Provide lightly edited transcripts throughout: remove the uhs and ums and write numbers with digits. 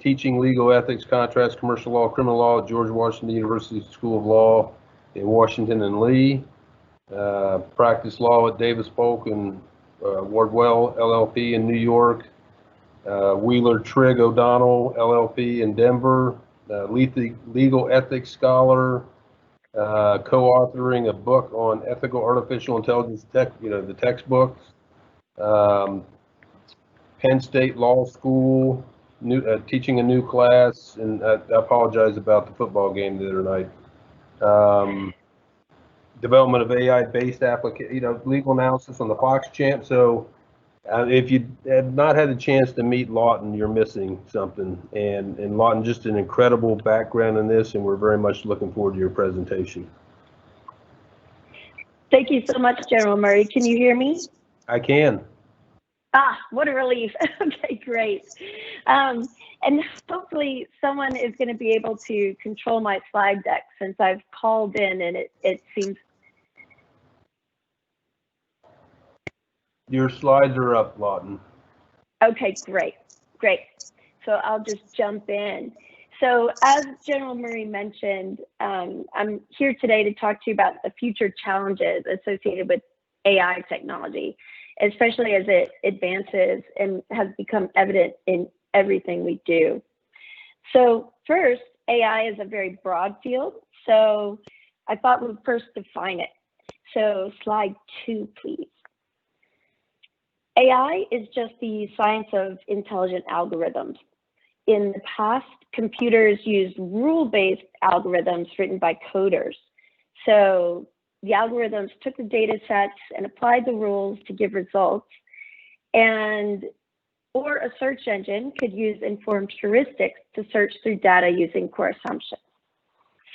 teaching legal ethics, contracts, commercial law, criminal law at George Washington University School of Law in Washington and Lee. Practiced law at Davis Polk and Wardwell LLP in New York. Wheeler Trigg O'Donnell LLP in Denver. Legal ethics scholar. Co-authoring a book on ethical artificial intelligence the textbooks. Penn State Law School, teaching a new class, and I apologize about the football game the other night. Development of AI-based legal analysis on the Fox Champ. So if you have not had the chance to meet Lawton, you're missing something. And Lawton, just an incredible background in this, and we're very much looking forward to your presentation. Thank you so much, General Murray. Can you hear me? I can. Ah, what a relief. Okay, great. And hopefully someone is going to be able to control my slide deck, since I've called in and it seems. Your slides are up, Lawton. Okay, great. So I'll just jump in. So as General Murray mentioned, I'm here today to talk to you about the future challenges associated with AI technology, especially as it advances and has become evident in everything we do. So first, AI is a very broad field, so I thought we'd first define it. So slide 2, please. AI is just the science of intelligent algorithms. In the past, computers used rule-based algorithms written by coders. So the algorithms took the data sets and applied the rules to give results, or a search engine could use informed heuristics to search through data using core assumptions.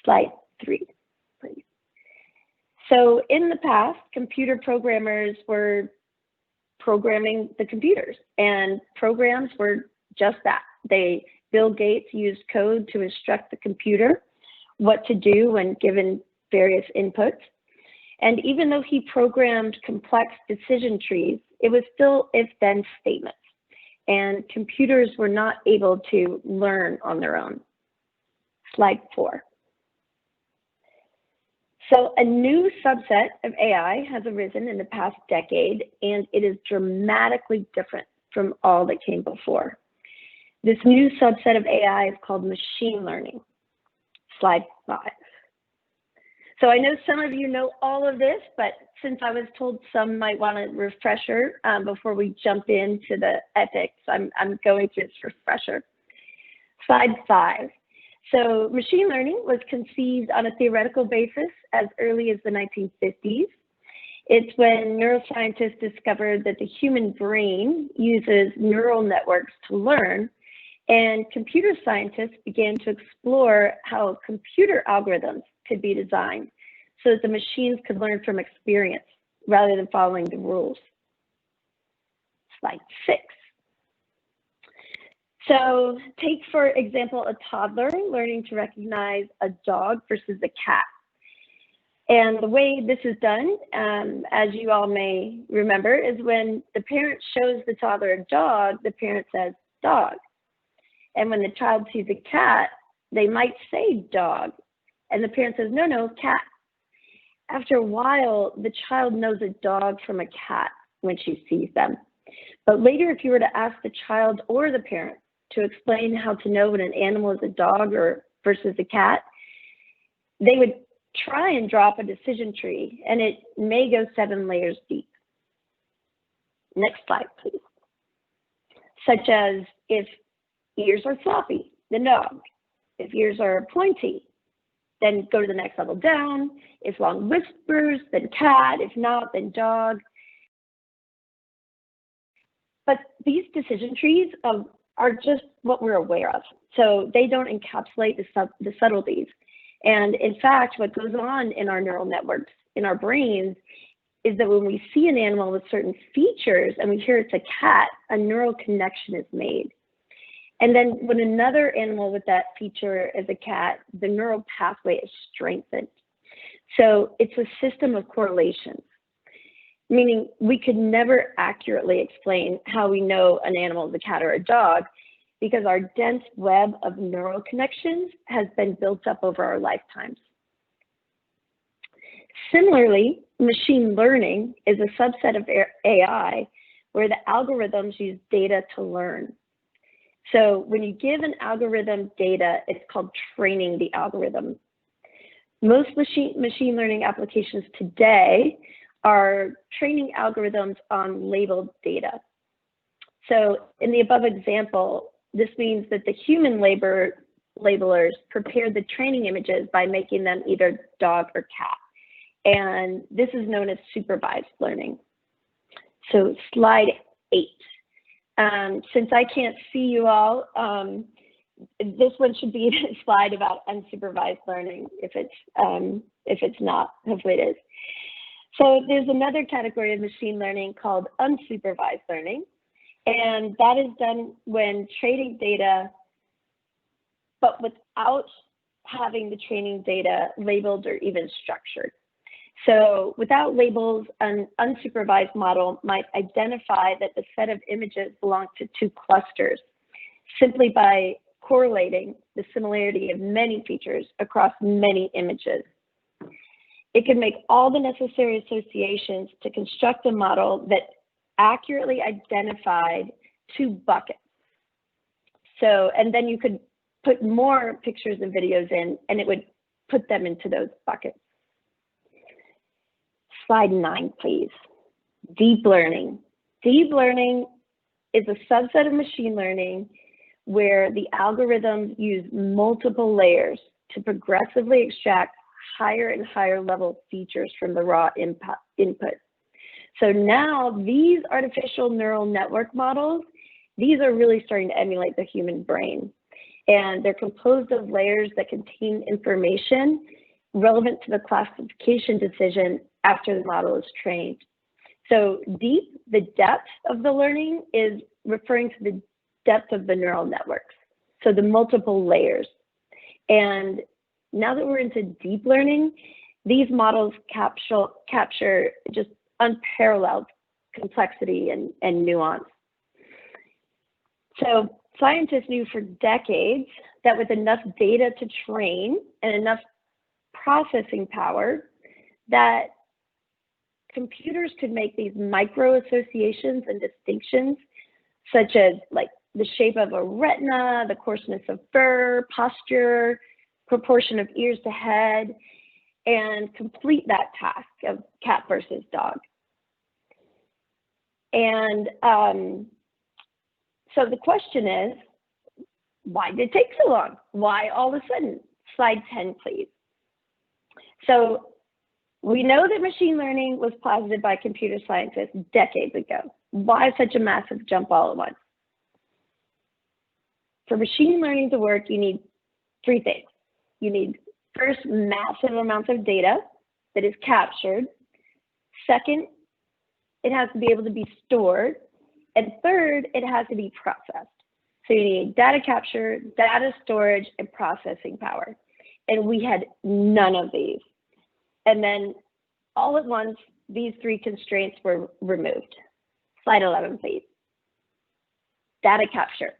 Slide 3, please. So in the past, computer programmers were programming the computers, and programs were just that. Bill Gates used code to instruct the computer what to do when given various inputs. And even though he programmed complex decision trees, it was still if-then statements, and computers were not able to learn on their own. Slide 4. So a new subset of AI has arisen in the past decade, and it is dramatically different from all that came before. This new subset of AI is called machine learning. Slide 5. So I know some of you know all of this, but since I was told some might want a refresher before we jump into the ethics, I'm going through this refresher. Slide 5. So machine learning was conceived on a theoretical basis as early as the 1950s. It's when neuroscientists discovered that the human brain uses neural networks to learn, and computer scientists began to explore how computer algorithms could be designed so that the machines could learn from experience rather than following the rules. Slide 6. So take, for example, a toddler learning to recognize a dog versus a cat. And the way this is done, as you all may remember, is when the parent shows the toddler a dog, the parent says dog. And when the child sees a cat, they might say dog. And the parent says, no, no, cat. After a while, the child knows a dog from a cat when she sees them. But later, if you were to ask the child or the parent to explain how to know when an animal is a dog versus a cat, they would try and drop a decision tree, and it may go 7 layers deep. Next slide, please. Such as if ears are floppy, then dog. If ears are pointy, then go to the next level down. If long whispers, then cat. If not, then dog. But these decision trees are just what we're aware of. So they don't encapsulate the subtleties. And in fact, what goes on in our neural networks, in our brains, is that when we see an animal with certain features and we hear it's a cat, a neural connection is made. And then when another animal with that feature is a cat, the neural pathway is strengthened. So it's a system of correlations, meaning we could never accurately explain how we know an animal is a cat or a dog, because our dense web of neural connections has been built up over our lifetimes. Similarly, machine learning is a subset of AI where the algorithms use data to learn. So when you give an algorithm data, it's called training the algorithm. Most machine learning applications today are training algorithms on labeled data. So in the above example, this means that the human labelers prepared the training images by making them either dog or cat. And this is known as supervised learning. So slide 8. Since I can't see you all, this one should be a slide about unsupervised learning. If it's not, hopefully it is. So there's another category of machine learning called unsupervised learning, and that is done when training data, but without having the training data labeled or even structured. So without labels, an unsupervised model might identify that the set of images belong to 2 clusters simply by correlating the similarity of many features across many images. It can make all the necessary associations to construct a model that accurately identified 2 buckets. So, and then you could put more pictures and videos in, and it would put them into those buckets. Slide 9, please. Deep learning. Deep learning is a subset of machine learning where the algorithms use multiple layers to progressively extract higher and higher level features from the raw input. So now these artificial neural network models, these are really starting to emulate the human brain. And they're composed of layers that contain information relevant to the classification decision after the model is trained. So deep, the depth of the learning, is referring to the depth of the neural networks, so the multiple layers. And now that we're into deep learning, these models capture just unparalleled complexity and nuance. So scientists knew for decades that with enough data to train and enough processing power, that computers could make these micro associations and distinctions, such as like the shape of a retina, the coarseness of fur, posture, proportion of ears to head, and complete that task of cat versus dog. And so the question is, why did it take so long? Why all of a sudden? Slide 10, please. So we know that machine learning was posited by computer scientists decades ago. Why such a massive jump all at once? For machine learning to work, you need 3 things. You need, first, massive amounts of data that is captured. Second, it has to be able to be stored. And third, it has to be processed. So you need data capture, data storage, and processing power. And we had none of these. And then all at once, these 3 constraints were removed. Slide 11, please. Data capture.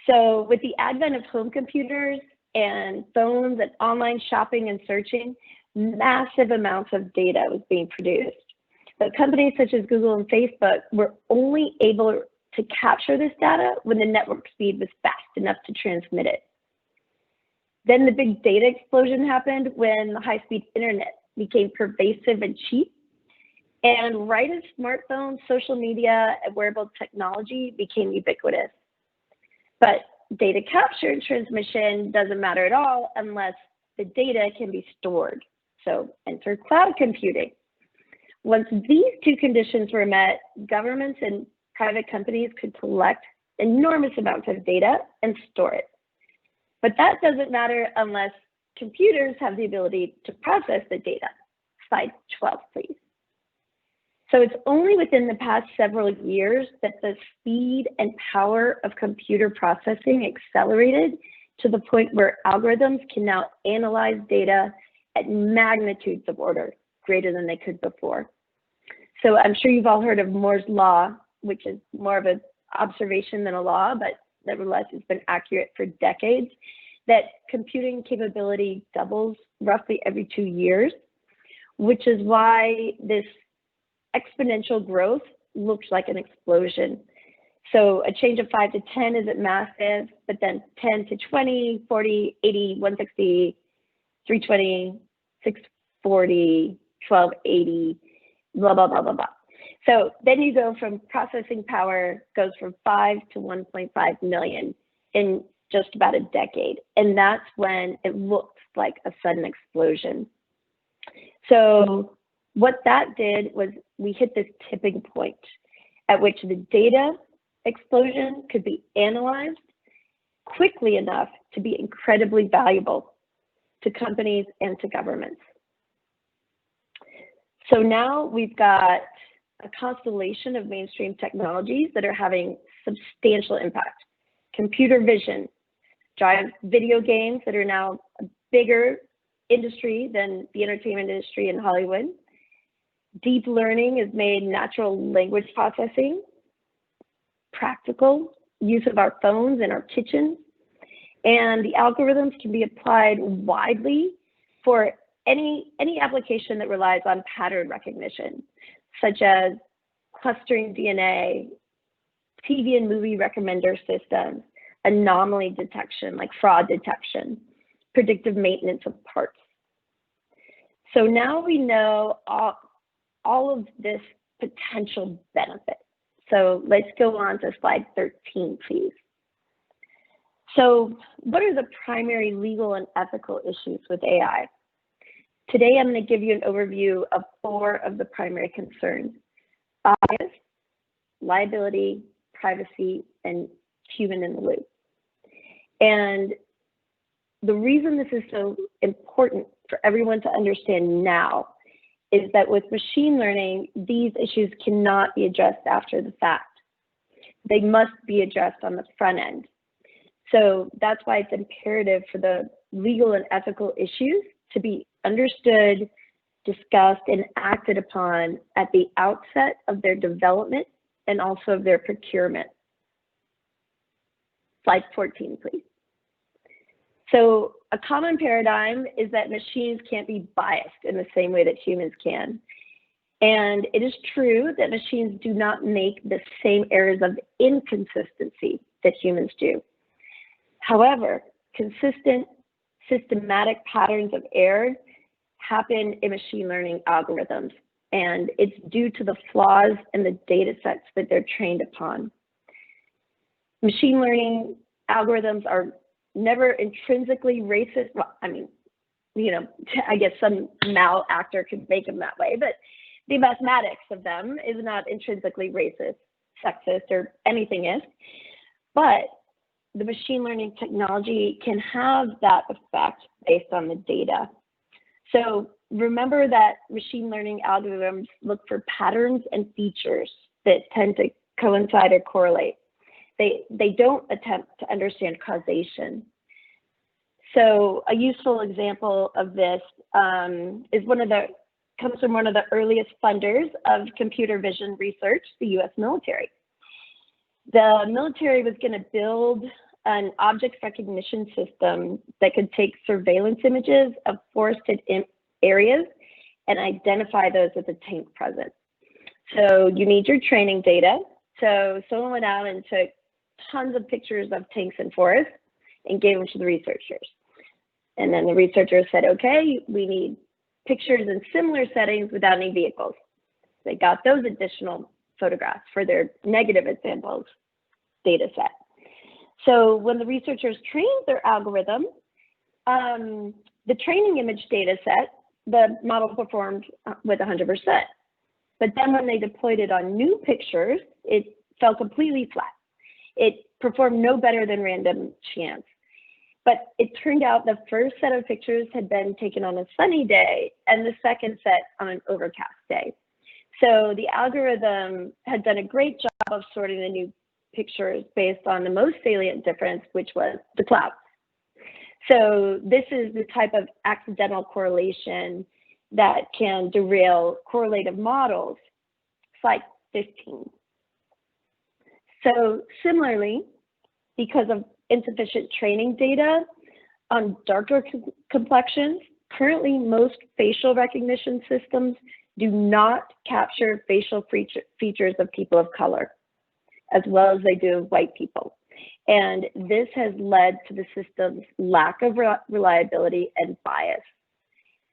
So with the advent of home computers and phones and online shopping and searching, massive amounts of data was being produced. But companies such as Google and Facebook were only able to capture this data when the network speed was fast enough to transmit it. Then the big data explosion happened when the high-speed internet became pervasive and cheap. And right as smartphones, social media, and wearable technology became ubiquitous. But data capture and transmission doesn't matter at all unless the data can be stored. So enter cloud computing. Once these 2 conditions were met, governments and private companies could collect enormous amounts of data and store it. But that doesn't matter unless computers have the ability to process the data. Slide 12, please. So it's only within the past several years that the speed and power of computer processing accelerated to the point where algorithms can now analyze data at magnitudes of order greater than they could before. So I'm sure you've all heard of Moore's law, which is more of an observation than a law, but that realized it's been accurate for decades, that computing capability doubles roughly every 2 years, which is why this exponential growth looks like an explosion. So a change of 5 to 10 isn't massive, but then 10 to 20, 40, 80, 160, 320, 640, 1280, blah, blah, blah, blah, blah. So then you go from processing power goes from 5 to 1.5 million in just about a decade. And that's when it looks like a sudden explosion. So what that did was we hit this tipping point at which the data explosion could be analyzed quickly enough to be incredibly valuable to companies and to governments. So now we've got a constellation of mainstream technologies that are having substantial impact. Computer vision drives video games that are now a bigger industry than the entertainment industry in Hollywood. Deep learning has made natural language processing practical, use of our phones in our kitchens, and the algorithms can be applied widely for any application that relies on pattern recognition, such as clustering DNA, TV and movie recommender systems, anomaly detection like fraud detection, predictive maintenance of parts. So now we know all of this potential benefit. So let's go on to slide 13, please. So what are the primary legal and ethical issues with AI? Today, I'm going to give you an overview of 4 of the primary concerns: bias, liability, privacy, and human in the loop. And the reason this is so important for everyone to understand now is that with machine learning, these issues cannot be addressed after the fact. They must be addressed on the front end. So that's why it's imperative for the legal and ethical issues to be understood, discussed, and acted upon at the outset of their development and also of their procurement. Slide 14, please. So a common paradigm is that machines can't be biased in the same way that humans can. And it is true that machines do not make the same errors of inconsistency that humans do. However, consistent, systematic patterns of error happen in machine learning algorithms, and it's due to the flaws in the data sets that they're trained upon. Machine learning algorithms are never intrinsically racist. Well, I mean, you know, I guess some malactor could make them that way, but the mathematics of them is not intrinsically racist, sexist, or anything. But the machine learning technology can have that effect based on the data. So remember that machine learning algorithms look for patterns and features that tend to coincide or correlate. They don't attempt to understand causation. So a useful example of this comes from one of the earliest funders of computer vision research, the US military. The military was going to build an object recognition system that could take surveillance images of forested areas and identify those with a tank present. So you need your training data. So someone went out and took tons of pictures of tanks and forests and gave them to the researchers. And then the researchers said, okay, we need pictures in similar settings without any vehicles. They got those additional photographs for their negative examples data set. So when the researchers trained their algorithm, the training image data set, the model performed with 100%. But then when they deployed it on new pictures, it fell completely flat. It performed no better than random chance. But it turned out the first set of pictures had been taken on a sunny day and the second set on an overcast day. So the algorithm had done a great job of sorting the new pictures based on the most salient difference, which was the clouds. So this is the type of accidental correlation that can derail correlative models. Slide 15. So similarly, because of insufficient training data on darker complexions. Currently, most facial recognition systems do not capture facial features of people of color, as well as they do of white people. And this has led to the system's lack of reliability and bias.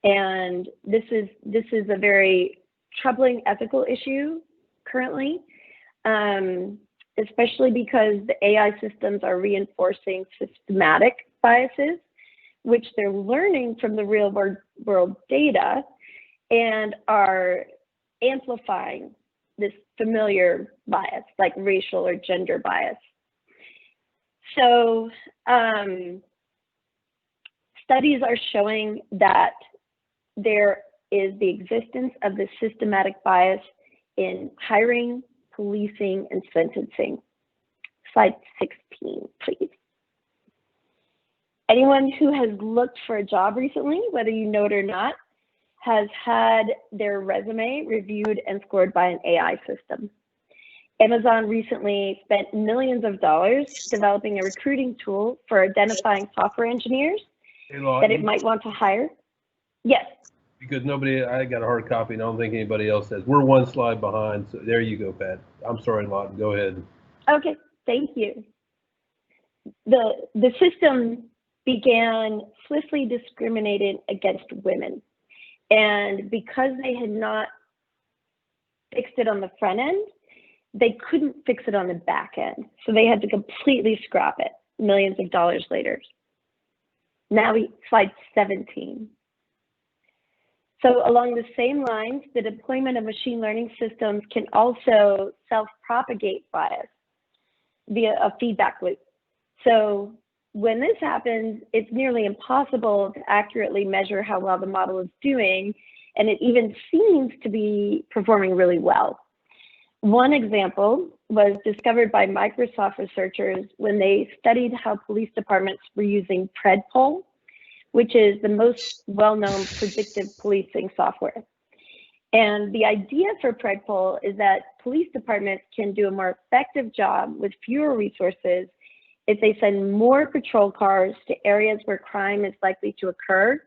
And this is a very troubling ethical issue currently, especially because the AI systems are reinforcing systematic biases, which they're learning from the real world data and are amplifying this familiar bias, like racial or gender bias. So studies are showing that there is the existence of this systematic bias in hiring, policing, and sentencing. Slide 16, please. Anyone who has looked for a job recently, whether you know it or not, has had their resume reviewed and scored by an AI system. Amazon recently spent millions of dollars developing a recruiting tool for identifying software engineers that it might want to hire. Yes. Because I got a hard copy and I don't think anybody else has. We're one slide behind, so there you go, Pat. I'm sorry, Lawton, go ahead. Okay, thank you. The system began swiftly discriminating against women. And because they had not fixed it on the front end, they couldn't fix it on the back end. So they had to completely scrap it millions of dollars later. Now slide 17. So along the same lines, the deployment of machine learning systems can also self-propagate bias via a feedback loop. So when this happens, it's nearly impossible to accurately measure how well the model is doing, and it even seems to be performing really well. One example was discovered by Microsoft researchers when they studied how police departments were using Predpol, which is the most well-known predictive policing software. And the idea for Predpol is that police departments can do a more effective job with fewer resources if they send more patrol cars to areas where crime is likely to occur,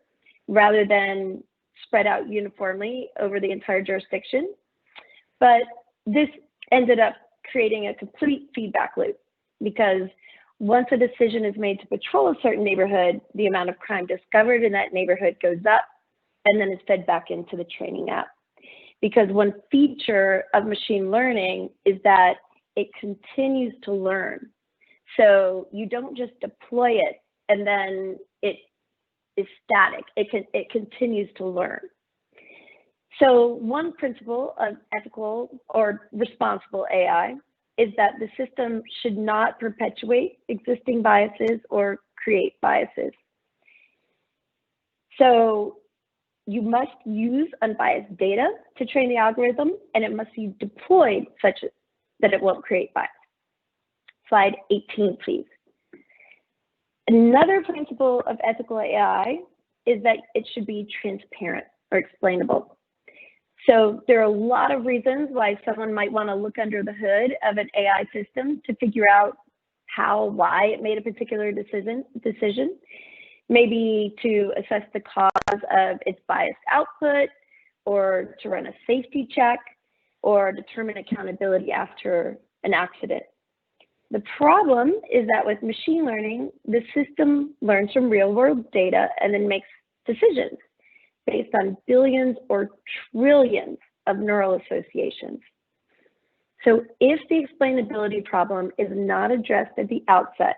rather than spread out uniformly over the entire jurisdiction. But this ended up creating a complete feedback loop, because once a decision is made to patrol a certain neighborhood, the amount of crime discovered in that neighborhood goes up, and then it's fed back into the training app. Because one feature of machine learning is that it continues to learn. So you don't just deploy it and then it is static. It continues to learn. So one principle of ethical or responsible AI is that the system should not perpetuate existing biases or create biases. So you must use unbiased data to train the algorithm, and it must be deployed such that it won't create bias. Slide 18, please. Another principle of ethical AI is that it should be transparent or explainable. So there are a lot of reasons why someone might want to look under the hood of an AI system to figure out why it made a particular decision. Maybe to assess the cause of its biased output, or to run a safety check, or determine accountability after an accident. The problem is that with machine learning, the system learns from real world data and then makes decisions based on billions or trillions of neural associations. So if the explainability problem is not addressed at the outset,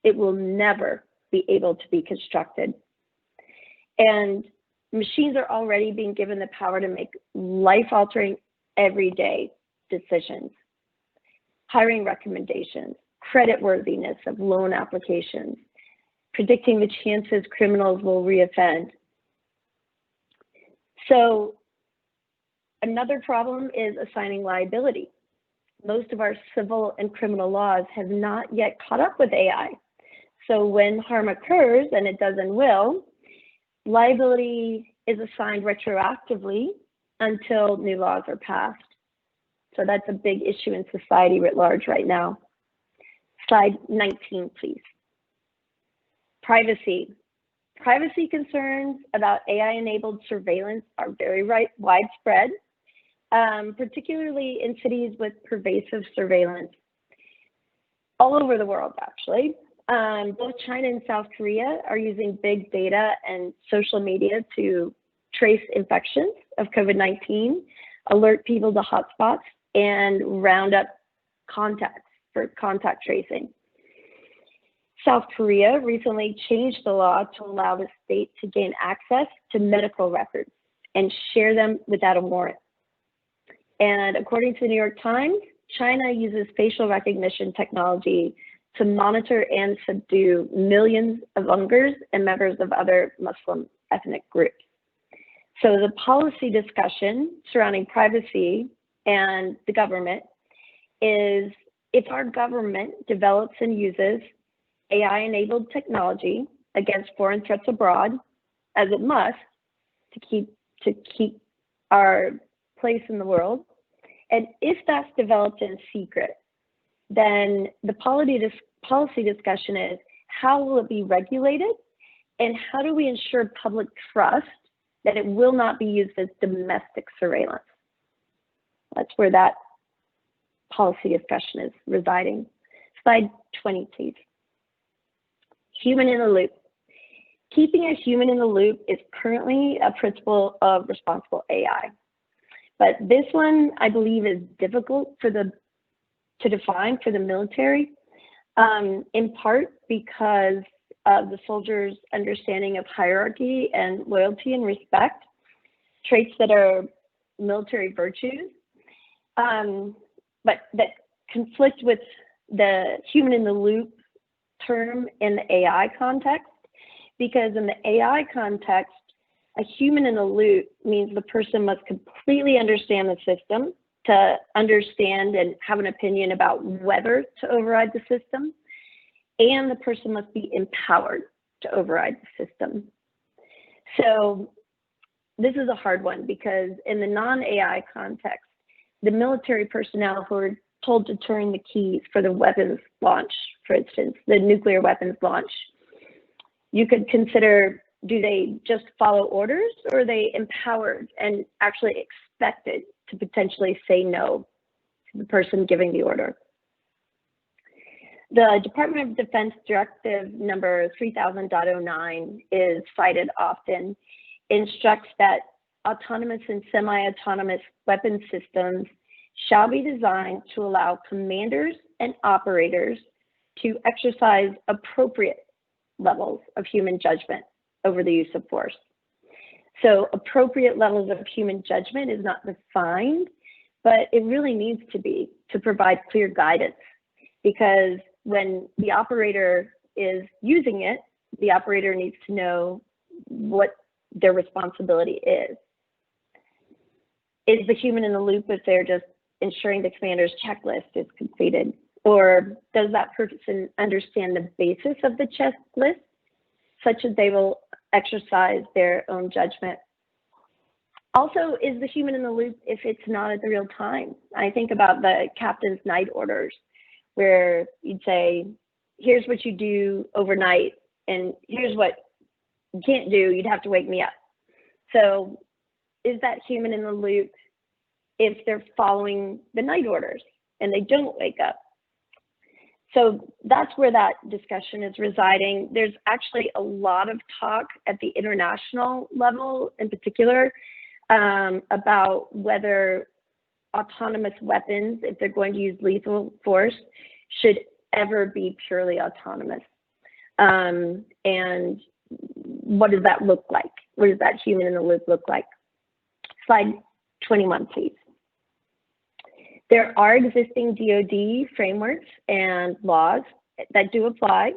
it will never be able to be constructed. And machines are already being given the power to make life-altering, everyday decisions. Hiring recommendations, creditworthiness of loan applications, predicting the chances criminals will reoffend. So another problem is assigning liability. Most of our civil and criminal laws have not yet caught up with AI. So when harm occurs, and it does and will, liability is assigned retroactively until new laws are passed. So that's a big issue in society writ large right now. Slide 19, please. Privacy. Privacy concerns about AI-enabled surveillance are very widespread, particularly in cities with pervasive surveillance. All over the world, actually. Both China and South Korea are using big data and social media to trace infections of COVID-19, alert people to hotspots, and round up contacts for contact tracing. South Korea recently changed the law to allow the state to gain access to medical records and share them without a warrant. And according to the New York Times, China uses facial recognition technology to monitor and subdue millions of Uyghurs and members of other Muslim ethnic groups. So the policy discussion surrounding privacy and the government is, if our government develops and uses AI-enabled technology against foreign threats abroad, as it must, to keep our place in the world, and if that's developed in secret, then the policy discussion is, how will it be regulated, and how do we ensure public trust that it will not be used as domestic surveillance? That's where that policy discussion is residing. Slide 20, please. Human in the loop. Keeping a human in the loop is currently a principle of responsible AI. But this one, I believe, is difficult to define for the military, in part because of the soldiers' understanding of hierarchy and loyalty and respect, traits that are military virtues, but that conflict with the human in the loop term in the AI context, because in the AI context, a human in the loop means the person must completely understand the system to understand and have an opinion about whether to override the system, and the person must be empowered to override the system. So this is a hard one because in the non-AI context, the military personnel who are told to turn the keys for the weapons launch, for instance, the nuclear weapons launch, you could consider, do they just follow orders, or are they empowered and actually expected to potentially say no to the person giving the order? The Department of Defense Directive number 3000.09 is cited often, instructs that autonomous and semi-autonomous weapon systems shall be designed to allow commanders and operators to exercise appropriate levels of human judgment over the use of force. So appropriate levels of human judgment is not defined, but it really needs to be to provide clear guidance, because when the operator is using it, the operator needs to know what their responsibility is. Is the human in the loop if they're just ensuring the commander's checklist is completed? Or does that person understand the basis of the checklist such that they will exercise their own judgment? Also, is the human in the loop if it's not at the real time? I think about the captain's night orders, where you'd say, here's what you do overnight, and here's what you can't do, you'd have to wake me up. So is that human in the loop if they're following the night orders and they don't wake up? So that's where that discussion is residing. There's actually a lot of talk at the international level in particular about whether autonomous weapons, if they're going to use lethal force, should ever be purely autonomous. And what does that look like? What does that human in the loop look like? Slide 21, please. There are existing DoD frameworks and laws that do apply.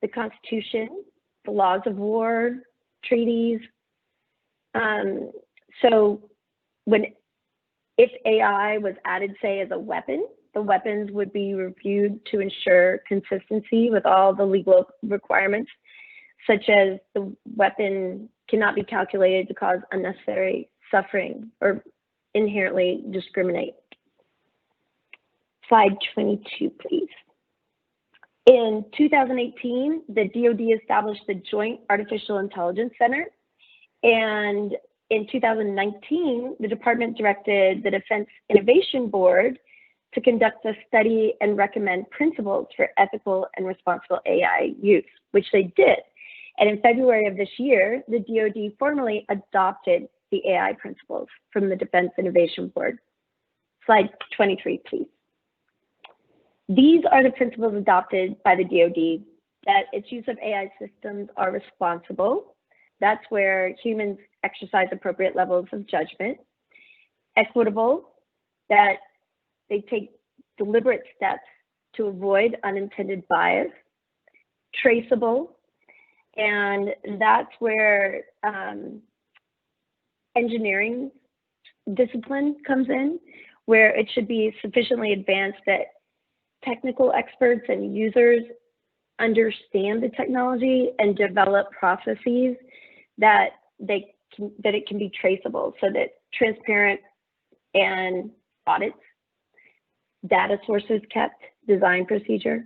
The Constitution, the laws of war, treaties. So if AI was added, say, as a weapon, the weapons would be reviewed to ensure consistency with all the legal requirements, such as the weapon cannot be calculated to cause unnecessary suffering or inherently discriminate. Slide 22, please. In 2018, the DoD established the Joint Artificial Intelligence Center, and in 2019, the department directed the Defense Innovation Board to conduct a study and recommend principles for ethical and responsible AI use, which they did. And in February of this year, the DoD formally adopted the AI principles from the Defense Innovation Board. Slide 23, please. These are the principles adopted by the DoD, that its use of AI systems are responsible. That's where humans exercise appropriate levels of judgment. Equitable, that they take deliberate steps to avoid unintended bias. Traceable, and that's where engineering discipline comes in, where it should be sufficiently advanced that technical experts and users understand the technology and develop processes that it can be traceable, so that transparent and audits, data sources kept, design procedure.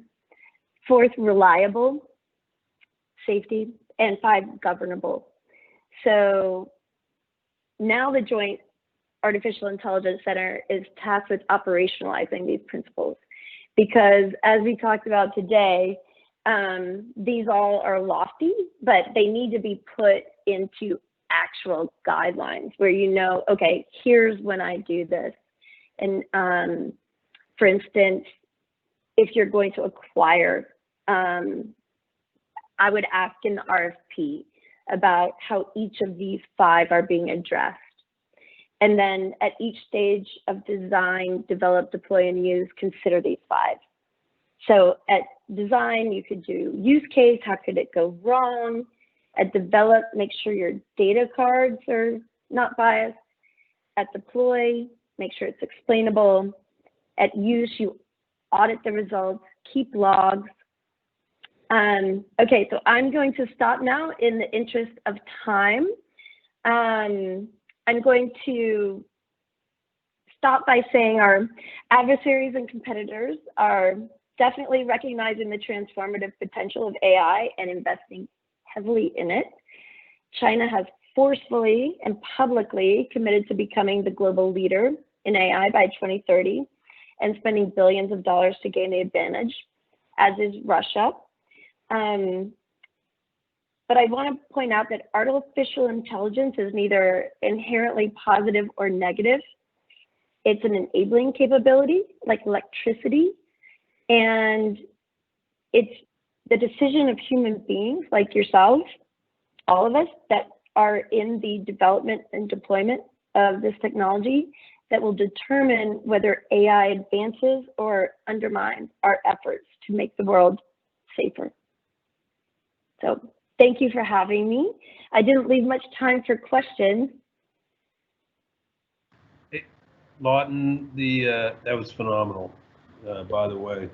4th, reliable, safety, and 5, governable. So now the Joint Artificial Intelligence Center is tasked with operationalizing these principles, because as we talked about today, these all are lofty, but they need to be put into actual guidelines where you know, okay, here's when I do this. And for instance, if you're going to acquire, I would ask in the RFP about how each of these 5 are being addressed. And then at each stage of design, develop, deploy, and use, consider these 5. So at design, you could do use case, how could it go wrong? At develop, make sure your data cards are not biased. At deploy, make sure it's explainable. At use, you audit the results, keep logs. Okay, so I'm going to stop now in the interest of time. I'm going to stop by saying our adversaries and competitors are definitely recognizing the transformative potential of AI and investing heavily in it. China has forcefully and publicly committed to becoming the global leader in AI by 2030 and spending billions of dollars to gain the advantage, as is Russia. But I want to point out that artificial intelligence is neither inherently positive or negative. It's an enabling capability, like electricity, and it's the decision of human beings like yourselves, all of us, that are in the development and deployment of this technology that will determine whether AI advances or undermines our efforts to make the world safer. So thank you for having me. I didn't leave much time for questions. Hey, Lawton, that was phenomenal, by the way.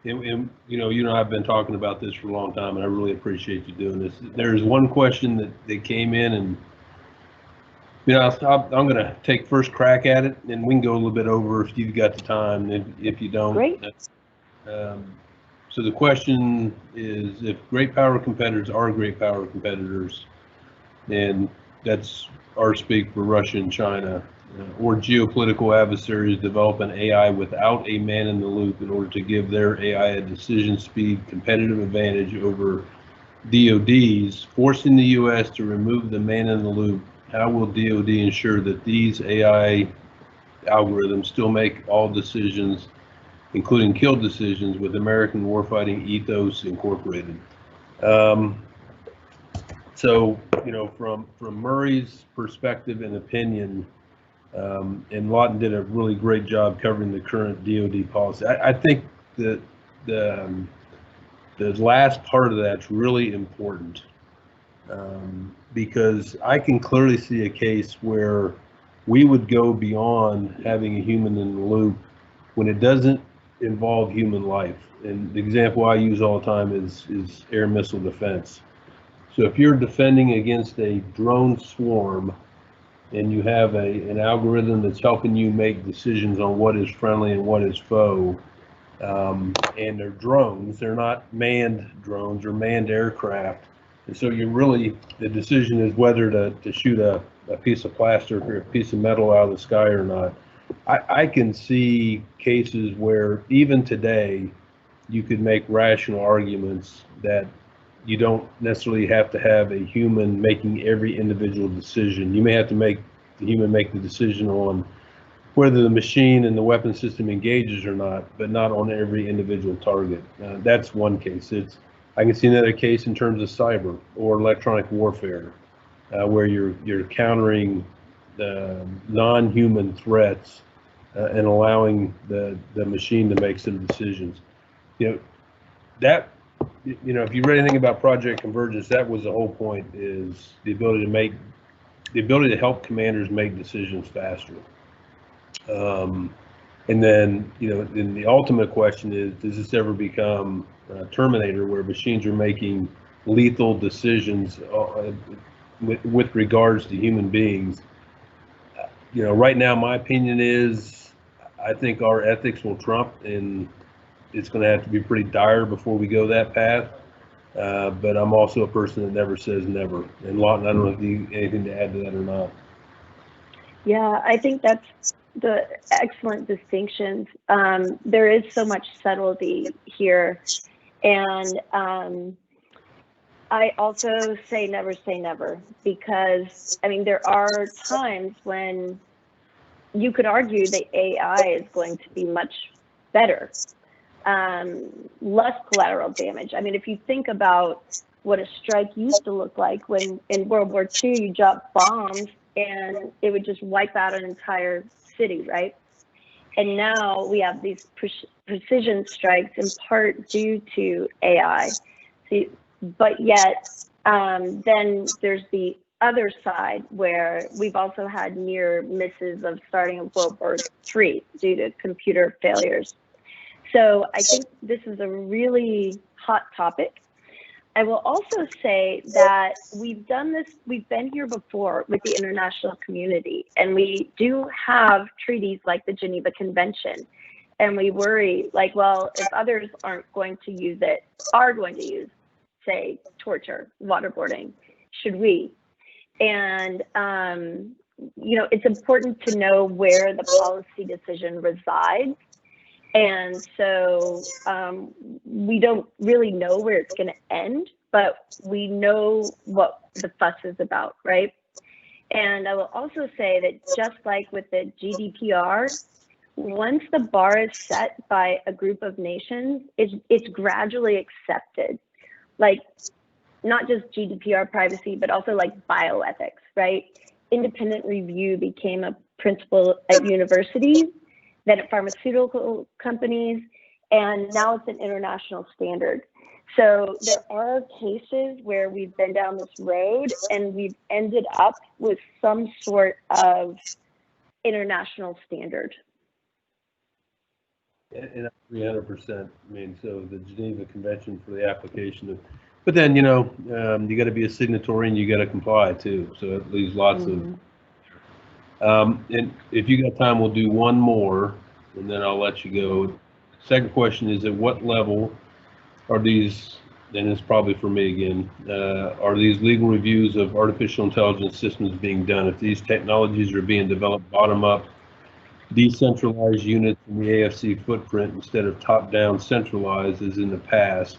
And, you know, I've been talking about this for a long time, and I really appreciate you doing this. There's one question that came in, and you know, I'm going to take first crack at it, and we can go a little bit over if you've got the time. If you don't, great. So the question is, if great power competitors are great power competitors, and that's our speak for Russia and China, or geopolitical adversaries develop an AI without a man in the loop in order to give their AI a decision speed competitive advantage over DoD's, forcing the U.S. to remove the man in the loop, how will DoD ensure that these AI algorithms still make all decisions, including kill decisions, with American warfighting ethos incorporated? So, you know, from Murray's perspective and opinion, and Lawton did a really great job covering the current DoD policy. I think that the last part of that's really important, because I can clearly see a case where we would go beyond having a human in the loop when it doesn't involve human life. And the example I use all the time is air missile defense. So if you're defending against a drone swarm and you have an algorithm that's helping you make decisions on what is friendly and what is foe, and they're drones. They're not manned drones or manned aircraft. And so the decision is whether to shoot a piece of plastic or a piece of metal out of the sky or not. I can see cases where even today you could make rational arguments that you don't necessarily have to have a human making every individual decision. You may have to make the human make the decision on whether the machine and the weapon system engages or not, but not on every individual target. That's one case. I can see another case in terms of cyber or electronic warfare, where you're countering non-human threats and allowing the machine to make some decisions. If you read anything about Project Convergence, that was the whole point, is the ability to help commanders make decisions faster. And then, then the ultimate question is, does this ever become Terminator, where machines are making lethal decisions with regards to human beings? Right now, my opinion is, I think our ethics will trump, and it's going to have to be pretty dire before we go that path. But I'm also a person that never says never. And Lawton, I don't know if you have anything to add to that or not. Yeah, I think that's the excellent distinctions. There is so much subtlety here. And I also say never, because, I mean, there are times when you could argue that AI is going to be much better, less collateral damage. I mean, if you think about what a strike used to look like, when in World War II you dropped bombs and it would just wipe out an entire city, right? And now we have these precision strikes, in part due to AI. But yet, then there's the other side, where we've also had near misses of starting of World War III due to computer failures. So I think this is a really hot topic. I will also say that we've done this, we've been here before with the international community, and we do have treaties like the Geneva Convention. And we worry, like, well, if others aren't going to use it, are going to use, say, torture, waterboarding, should we? And, it's important to know where the policy decision resides. And so we don't really know where it's going to end, but we know what the fuss is about, right? And I will also say that just like with the GDPR, once the bar is set by a group of nations, it's gradually accepted. Like, not just GDPR privacy, but also like bioethics, right? Independent review became a principle at universities, then at pharmaceutical companies, and now it's an international standard. So there are cases where we've been down this road and we've ended up with some sort of international standard. And 300%. I mean, so the Geneva Convention for the application of, but then, you got to be a signatory and you got to comply too. So it leaves lots of. And if you got time, we'll do one more, and then I'll let you go. Second question is, at what level are these, and it's probably for me again, are these legal reviews of artificial intelligence systems being done? If these technologies are being developed bottom up, decentralized units in the AFC footprint instead of top-down centralized as in the past.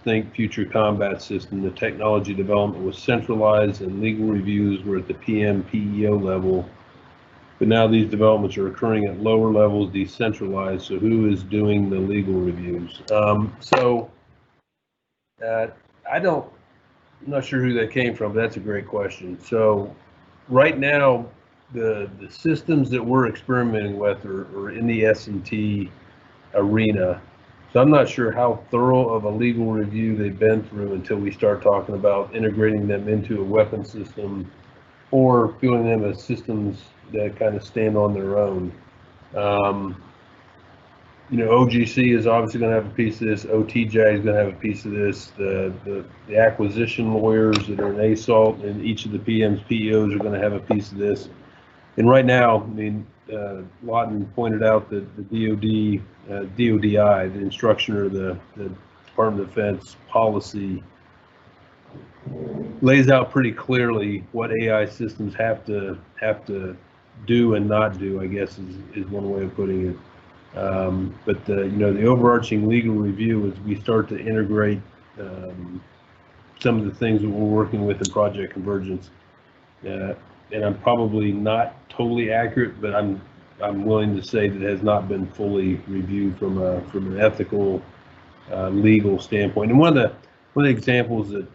Think future combat system, the technology development was centralized and legal reviews were at the PM/PEO level. But now these developments are occurring at lower levels, decentralized. So who is doing the legal reviews? I'm not sure who that came from, but that's a great question. So right now, the systems that we're experimenting with are in the S&T arena. So I'm not sure how thorough of a legal review they've been through until we start talking about integrating them into a weapon system or viewing them as systems that kind of stand on their own. OGC is obviously going to have a piece of this. OTJ is going to have a piece of this. The acquisition lawyers that are in ASALT and each of the PMs, PEOs are going to have a piece of this. And right now, I mean, Lawton pointed out that the DODI, the instruction or the Department of Defense policy, lays out pretty clearly what AI systems have to do and not do, I guess is one way of putting it. But the overarching legal review is we start to integrate some of the things that we're working with in Project Convergence. And I'm probably not totally accurate, but I'm willing to say that it has not been fully reviewed from an ethical, legal standpoint. And one of the examples that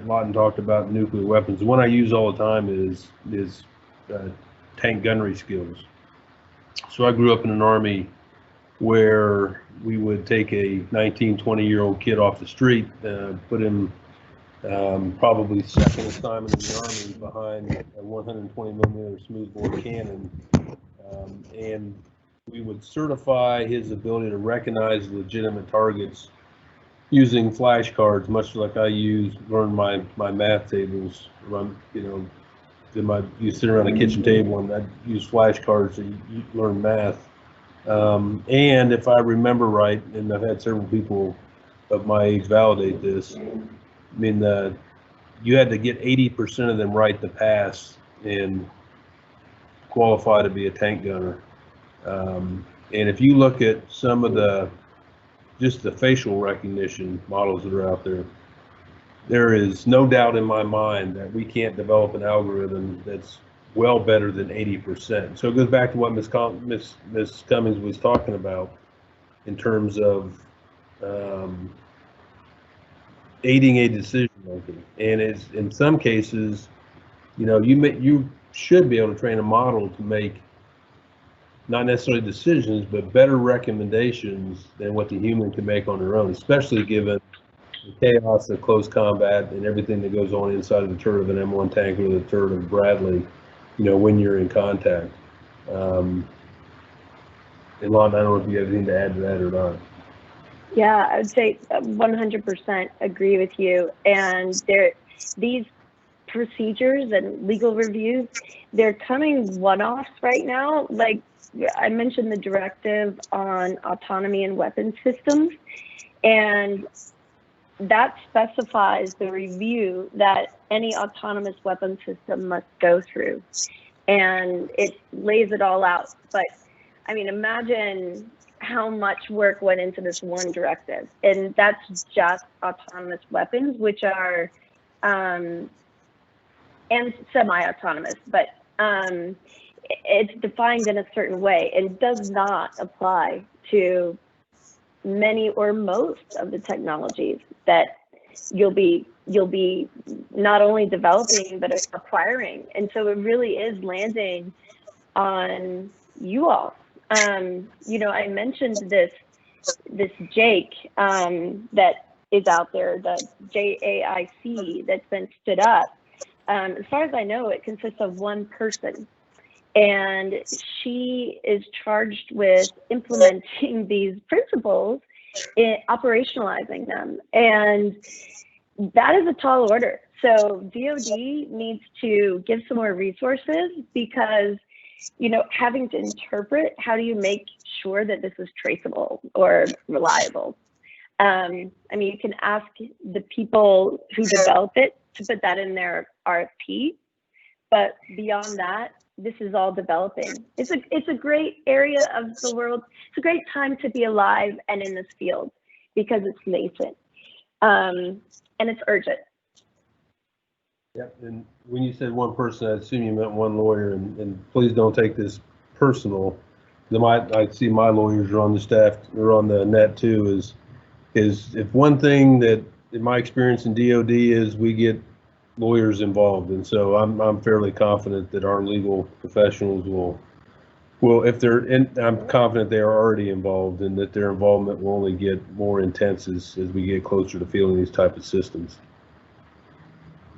Lawton talked about, nuclear weapons, the one I use all the time is tank gunnery skills. So I grew up in an army where we would take a 19, 20-year-old kid off the street, put him probably second assignment in the Army behind a 120 millimeter smoothbore cannon, and we would certify his ability to recognize legitimate targets using flashcards, much like I learn my math tables. You sit around a kitchen table and I use flashcards to learn math. And if I remember right, and I've had several people of my age validate this, I mean, you had to get 80% of them right to pass and qualify to be a tank gunner. And if you look at some of just the facial recognition models that are out there, there is no doubt in my mind that we can't develop an algorithm that's well better than 80%. So it goes back to what Ms. Cummings was talking about in terms of aiding a decision making. And it's, in some cases, you should be able to train a model to make not necessarily decisions, but better recommendations than what the human can make on their own, especially given the chaos of close combat and everything that goes on inside of the turret of an M1 tank or the turret of Bradley, when you're in contact. And Lon, I don't know if you have anything to add to that or not. Yeah, I would say 100% agree with you. And these procedures and legal reviews, they're coming one-offs right now. Like I mentioned, the directive on autonomy and weapons systems, and that specifies the review that any autonomous weapon system must go through, and it lays it all out. But I mean, imagine how much work went into this one directive, and that's just autonomous weapons, which are and semi-autonomous, but it's defined in a certain way and does not apply to many or most of the technologies that you'll be not only developing but acquiring. And so it really is landing on you all. I mentioned this Jake that is out there, the JAIC that's been stood up. As far as I know, it consists of one person, and she is charged with implementing these principles, operationalizing them, and that is a tall order. So DoD needs to give some more resources, because having to interpret, how do you make sure that this is traceable or reliable? I mean, you can ask the people who develop it to put that in their RFP, but beyond that, this is all developing. It's a great area of the world. It's a great time to be alive and in this field, because it's nascent, and it's urgent. Yep, and when you said one person, I assume you meant one lawyer, and please don't take this personal. I see my lawyers are on the staff, or on the net too, is if one thing that, in my experience in DoD, is we get lawyers involved, and so I'm fairly confident that our legal professionals will if they're in, I'm confident they are already involved, and that their involvement will only get more intense as we get closer to fielding these type of systems.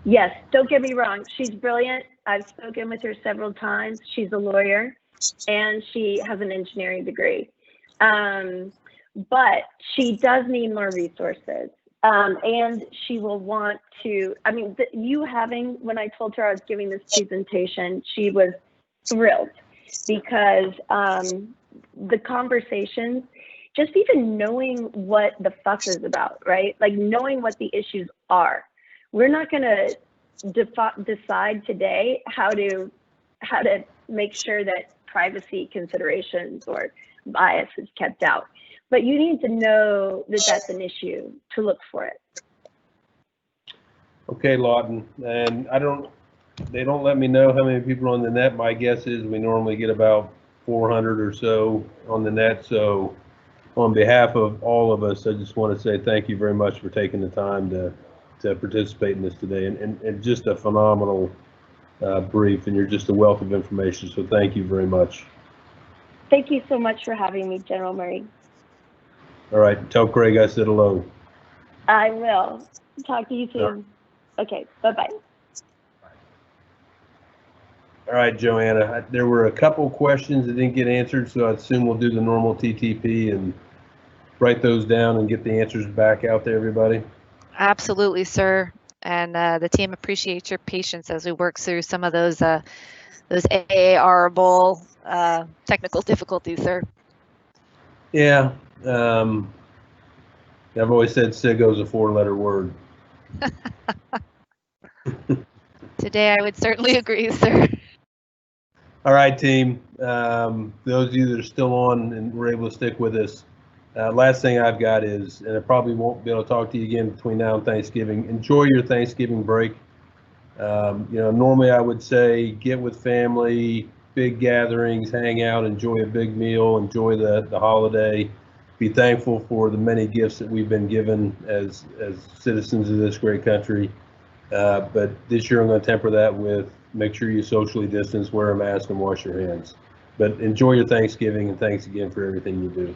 Yes, don't get me wrong. She's brilliant. I've spoken with her several times. She's a lawyer, and she has an engineering degree. But she does need more resources. And she will want to, I mean, when I told her I was giving this presentation, she was thrilled. because the conversations, just even knowing what the fuss is about, right? Like knowing what the issues are. We're not going to decide today how to make sure that privacy considerations or bias is kept out. But you need to know that that's an issue to look for it. Okay, Lawton, and they don't let me know how many people are on the net. My guess is we normally get about 400 or so on the net. So on behalf of all of us, I just want to say thank you very much for taking the time to participate in this today, and just a phenomenal brief, and you're just a wealth of information. So thank you very much. Thank you so much for having me, General Murray. All right, tell Craig I said hello. I will. Talk to you soon. Okay, bye-bye. All right, Joanna, there were a couple questions that didn't get answered, so I assume we'll do the normal TTP and write those down and get the answers back out to everybody. Absolutely, sir. And the team appreciates your patience as we work through some of those AAR-able technical difficulties, sir. Yeah, I've always said SIGO is a 4-letter word. Today, I would certainly agree, sir. All right, team. Those of you that are still on and were able to stick with us, last thing I've got is, and I probably won't be able to talk to you again between now and Thanksgiving. Enjoy your Thanksgiving break. Normally I would say get with family, big gatherings, hang out, enjoy a big meal, enjoy the holiday. Be thankful for the many gifts that we've been given as citizens of this great country. But this year I'm going to temper that with make sure you socially distance, wear a mask, and wash your hands. But enjoy your Thanksgiving, and thanks again for everything you do.